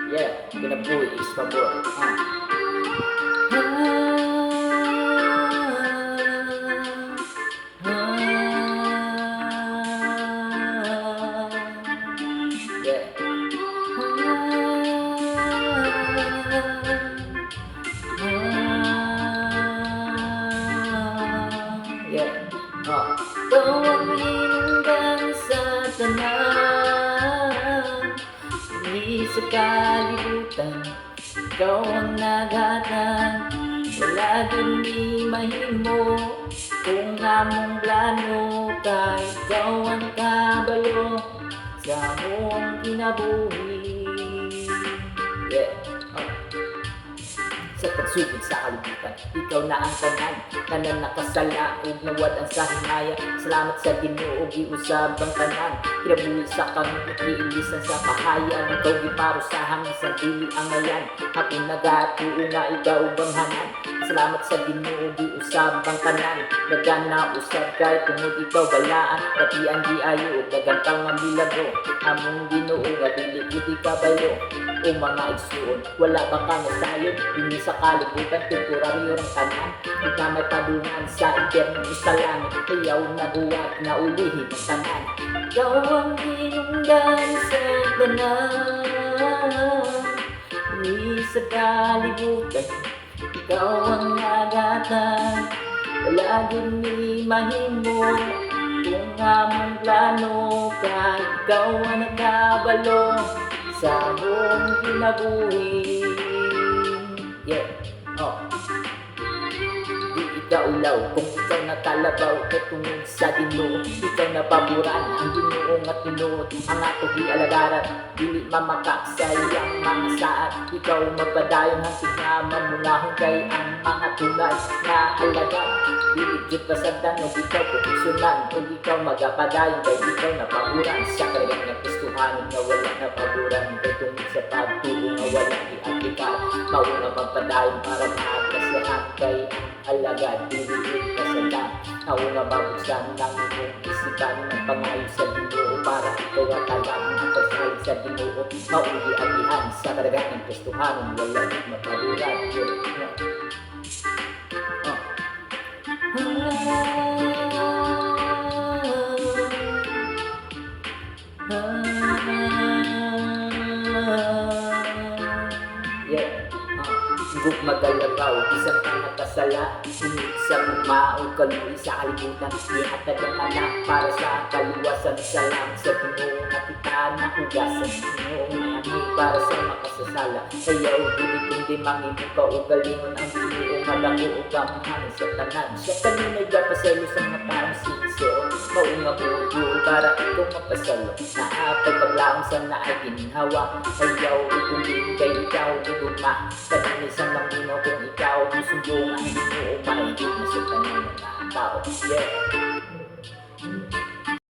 Yeah, kinabuhi is pabor. Yeah. Yeah. Ikaw ang hinungdan sa tanan, hindi sa kalibutan. Ikaw ang naghatag, wala din di mahimo. Kung among plano ka, ikaw ang kabalo sa among kinabuhi. Yeah. Sa pagsugod sa kalibutan, ikaw na ang tanan, tanan nakasalaog na wadan sa himaya. Salamat sa Ginoo, giusab ang tanan, kinabuhi sa kamot, giilisan sa kahayan. Ikaw giparusahan sa dili ang mayan, akong nagatuo nga ikaw banghanan. Salamat sa Ginoo, giusab ang tanan, nagana usab kay tungod ikaw balaan. Pati ang giayo ug daghang pang nga milagro, among Ginoo nga dili gid kabayo. O mga igsuon, wala ba ka nasayon? Hindi sa kalibutan, temporaryo ng tanan. Di ka may padungan sa interno sa langit, kayaw na buwat na ulihin ang tanan. Ikaw ang hinungdan sa tanan, hindi sa kalibutan. Ikaw ang naghatag, wala din ni mahimo. Kung among plano ka, ikaw ang nagkabalo sa buong kinabuhi. Yeah. Di ikaw ulaw kung ikaw nakalabaw, katungod sa Ginoo. Ikaw napaboran ang Ginoo nga tinuod, ang ato gialagaran, dili mamakak sa iyang mga saad. Ikaw magpadayon hangtod nga mamungahon kay ang mga tunay na alagad. Dili jud pasagdan ug ikaw proteksyonan, ug ikaw magapadayon kay ikaw napaboran sa kayang nagustuhan nga wala napaboran. Katungod sa pagtuo nga wala i-aplikar, mao nga magpadayon para maagkasahan kay alagad. Dili pasagdan, mao nga mabuksan ng imong isipan ng pangayo sa Ginoo, para ikaw at tagang magpasayo sa Ginoo. Mao gi-agihan sa kadaghanan gustuhan, wala di mapaboran. Gug magalabaw, isang ka nakasala, sunod sa bumaog, kaluwi sa kalibutan. Ihatag ang anak para sa kaluwasan, salam sa Ginoo na kita nahugasan. Ginoo nga ani para sa makasasala, kayaw dili kundi mangimong kaugalingon ang Ginoo nga dako ug gamahan sa tanan. Siya kanunay gapasalo sa mga taong siso, mao nga buo para ikaw mapasalo. Naapay paglaom sa naay ginhawa, kayaw ug kundi kay ikaw gugma. Kanunay sa Panginoon kung ikaw ang sumbong ang Ginoo, mahigit na sa tanan ng mga tao. Yeah.